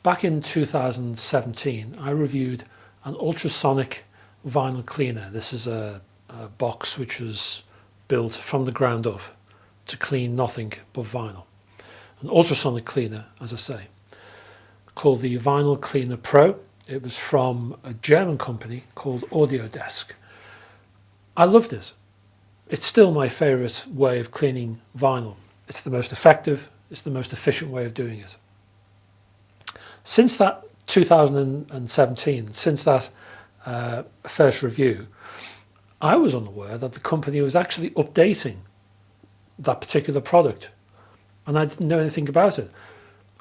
back in 2017, I reviewed an ultrasonic vinyl cleaner. This is a box which was built from the ground up to clean nothing but vinyl. An ultrasonic cleaner, as I say, called the Vinyl Cleaner Pro. It was from a German company called Audiophile. I loved it. It's still my favourite way of cleaning vinyl. It's the most effective, it's the most efficient way of doing it. Since that 2017, since that first review, I was unaware that the company was actually updating that particular product, and I didn't know anything about it.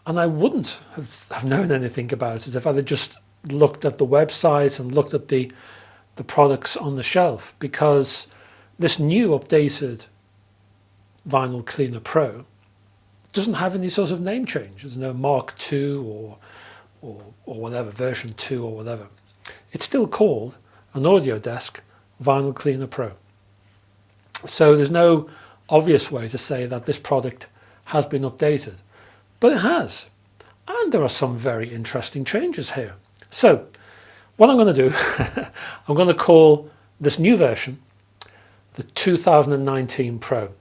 And I wouldn't have known anything about it if I had just looked at the website and looked at the products on the shelf, because this new updated Vinyl Cleaner Pro doesn't have any sort of name change. There's no Mark II or whatever, version 2 or whatever. It's still called an Audiophile Vinyl Cleaner Pro. So there's no obvious way to say that this product has been updated, but it has. And there are some very interesting changes here. So what I'm going to do, I'm going to call this new version the 2019 Pro.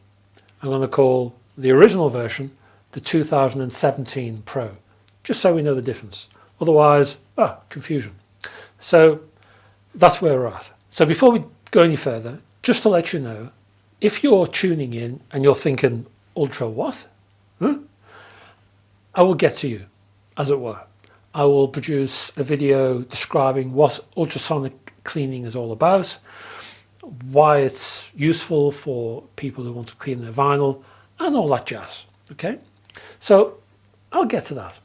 I'm going to call the original version the 2017 Pro, just so we know the difference. Otherwise, confusion. So that's where we're at. So before we go any further, just to let you know, if you're tuning in and you're thinking, ultra what? Huh? I will get to you, as it were. I will produce a video describing what ultrasonic cleaning is all about, why it's useful for people who want to clean their vinyl, and all that jazz. Okay? So I'll get to that.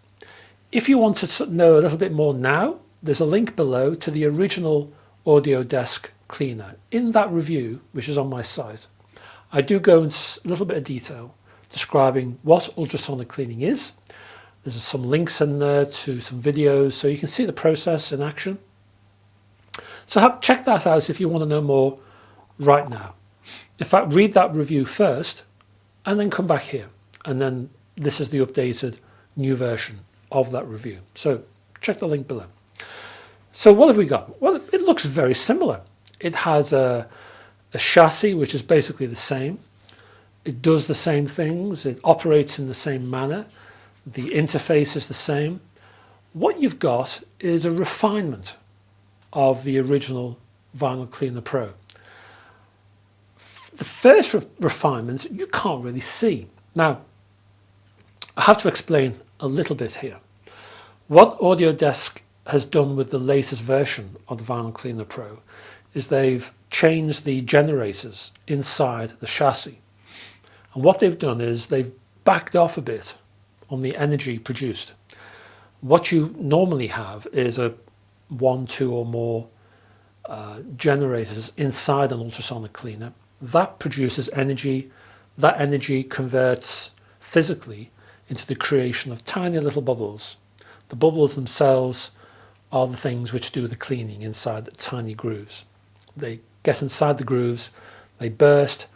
If you want to know a little bit more now, there's a link below to the original Audiophile cleaner. In that review, which is on my site, I do go in a little bit of detail describing what ultrasonic cleaning is. There's some links in there to some videos so you can see the process in action. So check that out if you want to know more right now. In fact, read that review first and then come back here. And then this is the updated new version of that review. So check the link below. So what have we got? Well, it looks very similar. It has a chassis which is basically the same. It does the same things. It operates in the same manner. The interface is the same. What you've got is a refinement of the original Vinyl Cleaner Pro. The first refinements you can't really see. Now, I have to explain a little bit here. What Audiophile has done with the latest version of the Vinyl Cleaner Pro is they've changed the generators inside the chassis. And what they've done is they've backed off a bit on the energy produced. What you normally have is one, two or more generators inside an ultrasonic cleaner. That produces energy. That energy converts physically into the creation of tiny little bubbles. The bubbles themselves are the things which do the cleaning inside the tiny grooves. They get inside the grooves, they burst.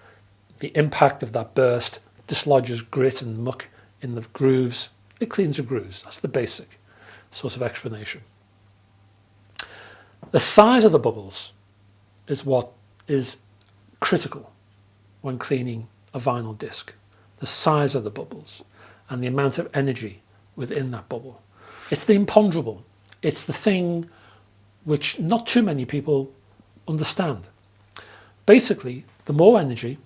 The impact of that burst dislodges grit and muck in the grooves. It cleans the grooves. That's the basic sort of explanation. The size of the bubbles is what is critical when cleaning a vinyl disc. The size of the bubbles and the amount of energy within that bubble. It's the imponderable. It's the thing which not too many people understand. Basically, the more energy,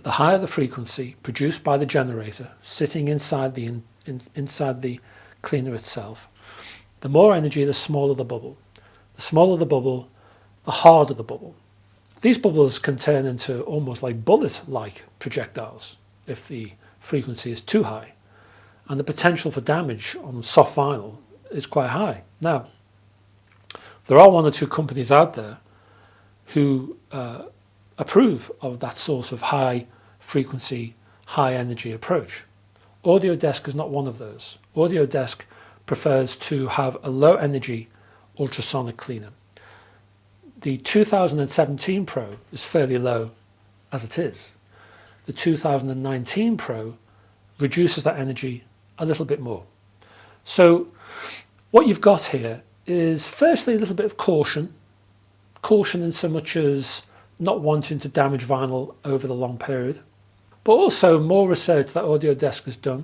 the higher the frequency produced by the generator sitting inside the inside the cleaner itself, the more energy, the smaller the bubble. The smaller the bubble, the harder the bubble. These bubbles can turn into almost like bullet-like projectiles if the frequency is too high, and the potential for damage on soft vinyl is quite high. Now, there are one or two companies out there who approve of that sort of high frequency, high energy approach. Audiophile is not one of those. Audiophile prefers to have a low energy ultrasonic cleaner. The 2017 Pro is fairly low as it is. The 2019 Pro reduces that energy a little bit more. So what you've got here is firstly a little bit of caution in so much as not wanting to damage vinyl over the long period, but also more research that Audiodesk has done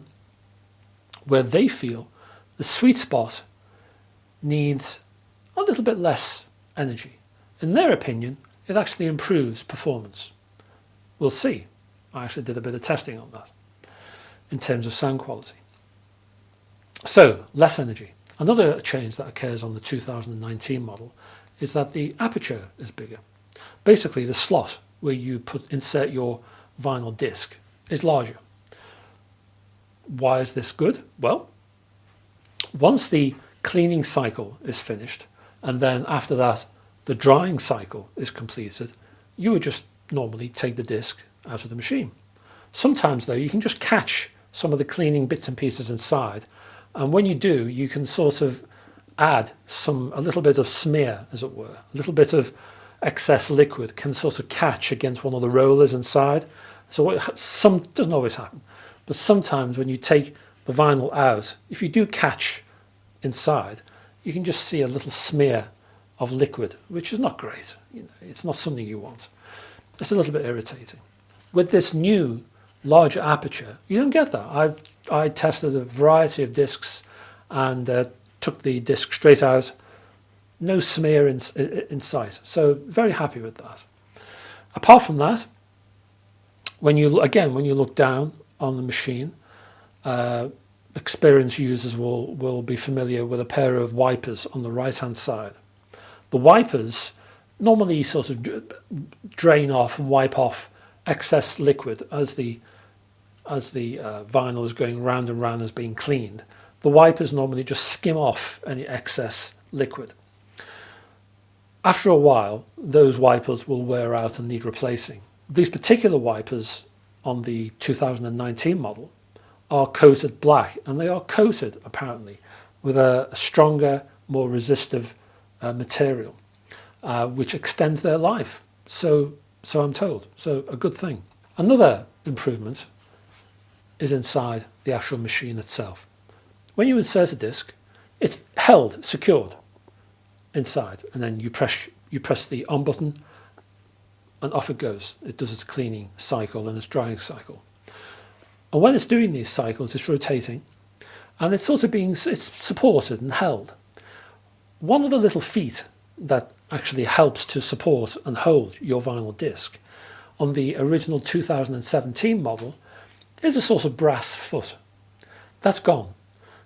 where they feel the sweet spot needs a little bit less energy. In their opinion, it actually improves performance. We'll see. I actually did a bit of testing on that in terms of sound quality. So, less energy. Another change that occurs on the 2019 model is that the aperture is bigger. Basically, the slot where you insert your vinyl disc is larger. Why is this good? Well, once the cleaning cycle is finished, and then after that the drying cycle is completed, you would just normally take the disc out of the machine. Sometimes though, you can just catch some of the cleaning bits and pieces inside, and when you do, you can sort of add a little bit of smear, as it were. A little bit of excess liquid can sort of catch against one of the rollers inside. So doesn't always happen, but sometimes when you take the vinyl out, if you do catch inside, you can just see a little smear of liquid, which is not great. It's not something you want. It's a little bit irritating. With this new larger aperture, you don't get that. I tested a variety of discs and took the disc straight out. No smear in sight. So very happy with that. Apart from that, when you look down on the machine, experienced users will be familiar with a pair of wipers on the right hand side. The wipers normally sort of drain off and wipe off excess liquid as the vinyl is going round and round as being cleaned. The wipers normally just skim off any excess liquid. After a while, those wipers will wear out and need replacing. These particular wipers on the 2019 model are coated black, and they are coated apparently with a stronger, more resistive material, which extends their life. So I'm told. So a good thing. Another improvement is inside the actual machine itself. When you insert a disc, it's held, secured inside, and then you press the on button, and off it goes. It does its cleaning cycle and its drying cycle. And when it's doing these cycles, it's rotating, and it's supported and held. One of the little feet that actually helps to support and hold your vinyl disc on the original 2017 model is a sort of brass foot. That's gone.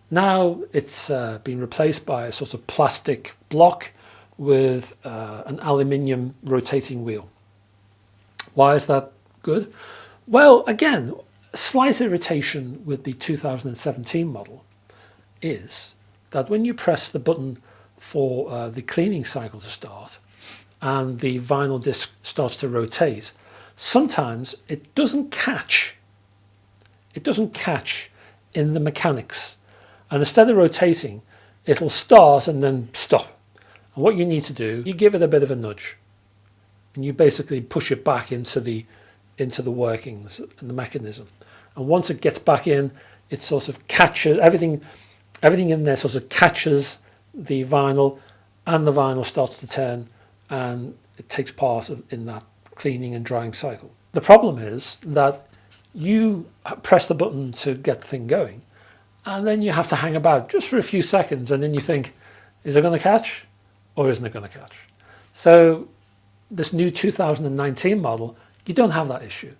Now it's been replaced by a sort of plastic block with an aluminium rotating wheel. Why is that good? Well, again, slight irritation with the 2017 model is that when you press the button for the cleaning cycle to start and the vinyl disc starts to rotate, sometimes it doesn't catch in the mechanics, and instead of rotating, it'll start and then stop. And what you need to do, you give it a bit of a nudge, and you basically push it back into the workings and the mechanism. And once it gets back in, it sort of catches everything in there, sort of catches the vinyl, and the vinyl starts to turn, and it takes part in that cleaning and drying cycle. The problem is that you press the button to get the thing going, and then you have to hang about just for a few seconds, and then you think, is it going to catch or isn't it going to catch? So this new 2019 model, you don't have that issue.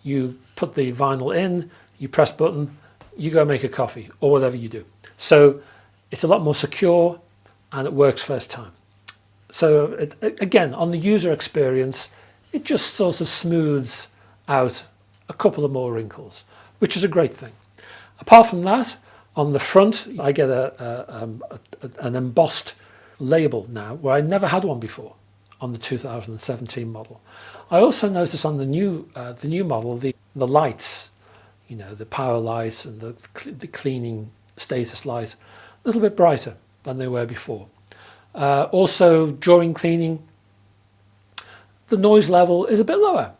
You put the vinyl in, you press button, you go make a coffee or whatever you do. So it's a lot more secure and it works first time. So again, on the user experience, it just sort of smooths out a couple of more wrinkles, which is a great thing. Apart from that, on the front, I get an embossed label now, where I never had one before on the 2017 model. I also noticed on the new model, the lights, the power light and the cleaning status light, a little bit brighter than they were before. Also, during cleaning, the noise level is a bit lower.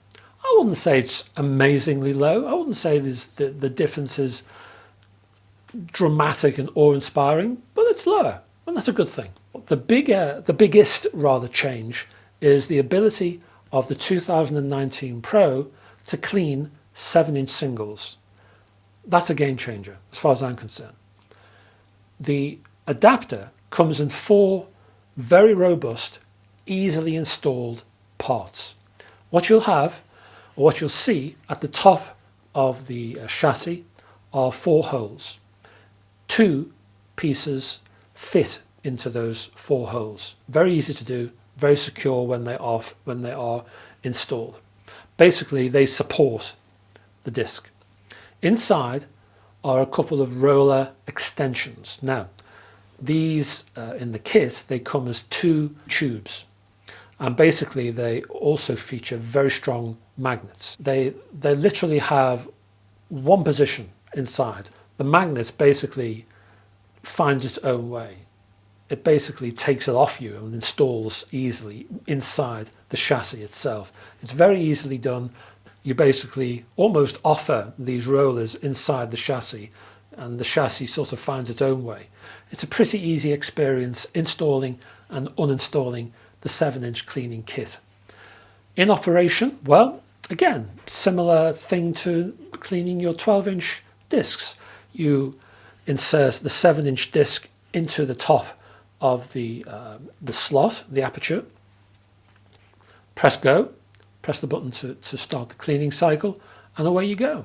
I wouldn't say it's amazingly low. I wouldn't say the difference is dramatic and awe-inspiring, but it's lower, and that's a good thing. The biggest change is the ability of the 2019 Pro to clean 7-inch singles. That's a game changer as far as I'm concerned. The adapter comes in 4 very robust, easily installed parts. What you'll have, or what you'll see at the top of the chassis, are 4 holes. 2 pieces fit into those 4 holes. Very easy to do, very secure when they are installed. Basically, they support the disc. Inside are a couple of roller extensions. Now, these in the kit, they come as 2 tubes, and basically they also feature very strong magnets. They literally have one position inside. The magnet basically finds its own way. It basically takes it off you and installs easily inside the chassis itself. It's very easily done. You basically almost offer these rollers inside the chassis, and the chassis sort of finds its own way. It's a pretty easy experience installing and uninstalling the 7-inch cleaning kit. In operation, well, again, similar thing to cleaning your 12-inch discs. You insert the 7-inch disc into the top of the slot, the aperture. Press go, press the button to start the cleaning cycle, and away you go.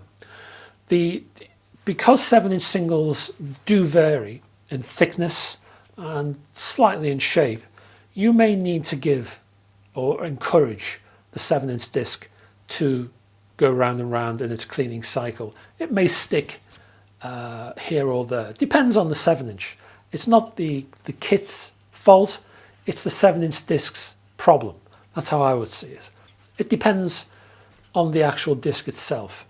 Because 7-inch singles do vary in thickness and slightly in shape, you may need to give or encourage the 7-inch disc to go round and round in its cleaning cycle. It may stick here or there. Depends on the 7-inch. It's not the kit's fault, it's the 7-inch disc's problem. That's how I would see it. It depends on the actual disc itself.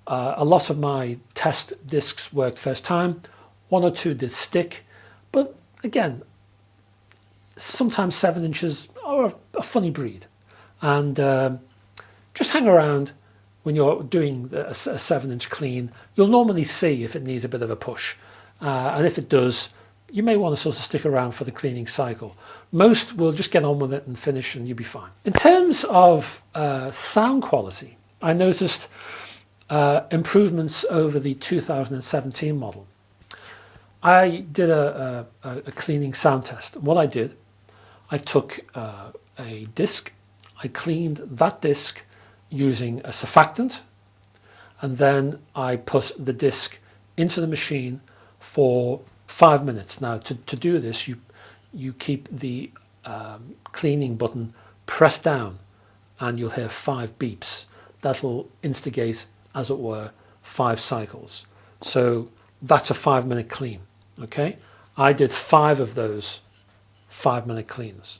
A lot of my test discs worked first time. 1 or 2 did stick, but again, sometimes 7 inches are a funny breed. And just hang around when you're doing a 7-inch clean. You'll normally see if it needs a bit of a push. And if it does, you may want to sort of stick around for the cleaning cycle. Most will just get on with it and finish and you'll be fine. In terms of sound quality, I noticed improvements over the 2017 model. I did a cleaning sound test. What I did, I took a disc, I cleaned that disc using a surfactant, and then I put the disc into the machine for 5 minutes. Now, to do this, you keep the cleaning button pressed down, and you'll hear 5 beeps. That'll instigate, as it were, 5 cycles. So that's a 5-minute clean. Okay, I did 5 of those 5-minute cleans.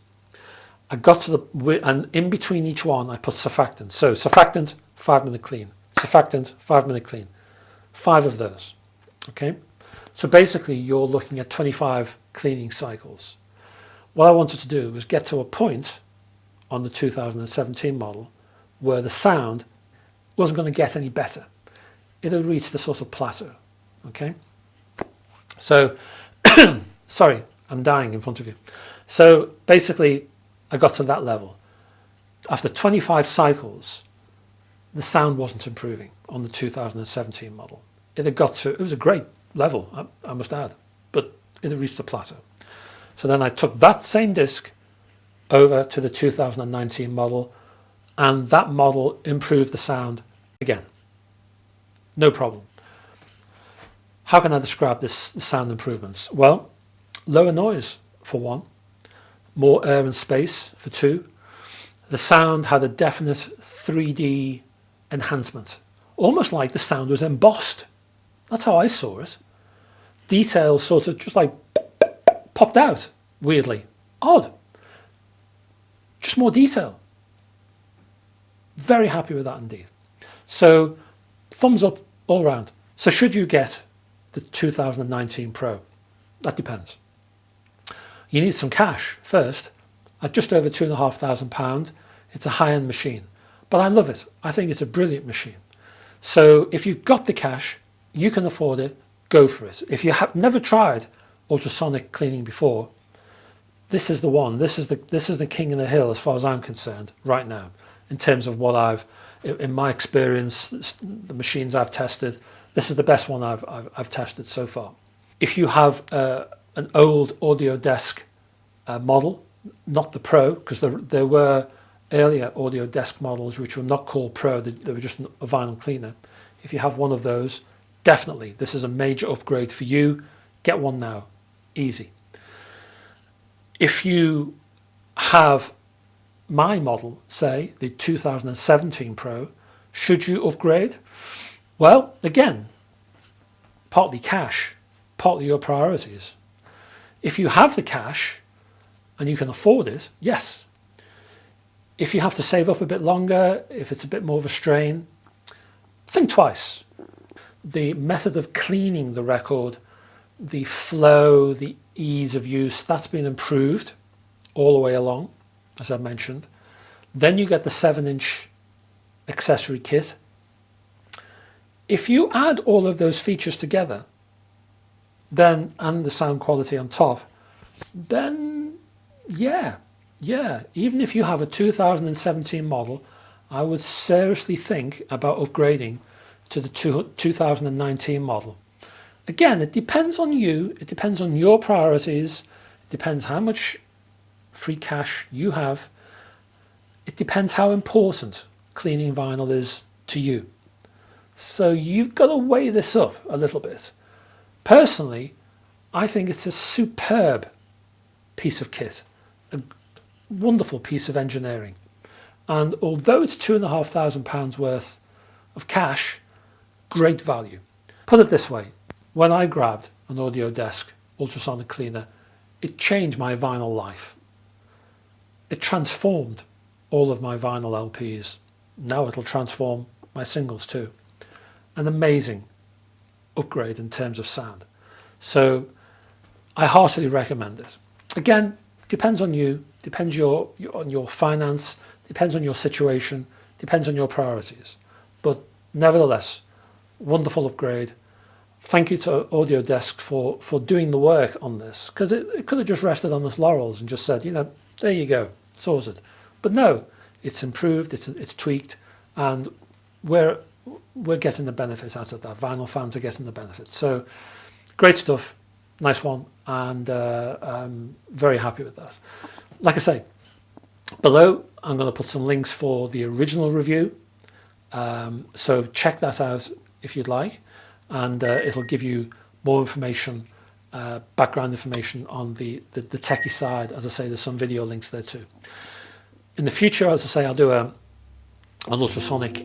I got to and in between each one, I put surfactant. So surfactant, 5-minute clean. Surfactant, 5-minute clean. 5 of those. Okay. So basically, you're looking at 25 cleaning cycles. What I wanted to do was get to a point on the 2017 model where the sound wasn't going to get any better. It had reached a sort of plateau. Okay. So, sorry, I'm dying in front of you. So basically, I got to that level. After 25 cycles, the sound wasn't improving on the 2017 model. It was a great level, I must add, but it had reached a plateau. So then I took that same disc over to the 2019 model, and that model improved the sound again. No problem. How can I describe this sound improvements? Well, lower noise for 1, more air and space for 2. The sound had a definite 3D enhancement, almost like the sound was embossed. That's how I saw it. Details sort of just like popped out, weirdly. Odd. Just more detail. Very happy with that indeed. So, thumbs up all round. So should you get the 2019 Pro? That depends. You need some cash first. At just over £2,500, it's a high-end machine. But I love it. I think it's a brilliant machine. So if you've got the cash, you can afford it, go for it. If you have never tried ultrasonic cleaning before, this is the one. This is the king of the hill as far as I'm concerned right now, in terms of what in my experience, the machines I've tested, this is the best one I've tested so far. If you have an old Audio Desk model, not the Pro, because there were earlier Audio Desk models which were not called Pro, they were just a vinyl cleaner. If you have one of those, definitely this is a major upgrade for you. Get one now, easy. If you have my model, say the 2017 Pro, should you upgrade? Well, again, partly cash, partly your priorities. If you have the cash and you can afford it, yes. If you have to save up a bit longer, if it's a bit more of a strain, think twice. The method of cleaning the record, the flow, the ease of use, that's been improved all the way along, as I mentioned. Then you get the 7-inch accessory kit. If you add all of those features together, then, and the sound quality on top, then yeah, even if you have a 2017 model, I would seriously think about upgrading to the 2019 model. Again, it depends on you, it depends on your priorities, it depends how much free cash you have, it depends how important cleaning vinyl is to you. So you've got to weigh this up a little bit. Personally, I think it's a superb piece of kit, a wonderful piece of engineering. And although it's £2,500 worth of cash, great value. Put it this way, when I grabbed an Audio Desk ultrasonic cleaner, it changed my vinyl life. It transformed all of my vinyl LPs. Now it'll transform my singles too. An amazing upgrade in terms of sound. So I heartily recommend it. Again, depends on you, depends on your finance, depends on your situation, depends on your priorities. But nevertheless, wonderful upgrade. Thank you to Audio Desk for doing the work on this, because it could have just rested on its laurels and just said, there you go, sorted. But no, it's improved, it's tweaked, and we're getting the benefits out of that. Vinyl fans are getting the benefits. So great stuff, nice one, and I'm very happy with that. Like I say, below I'm going to put some links for the original review, so check that out if you'd like, and it'll give you more information, background information on the techie side. As I say, there's some video links there too. In the future, as I say, I'll do an ultrasonic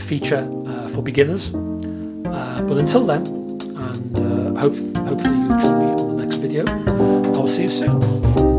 feature for beginners. But until then, and hopefully you'll join me on the next video. I will see you soon.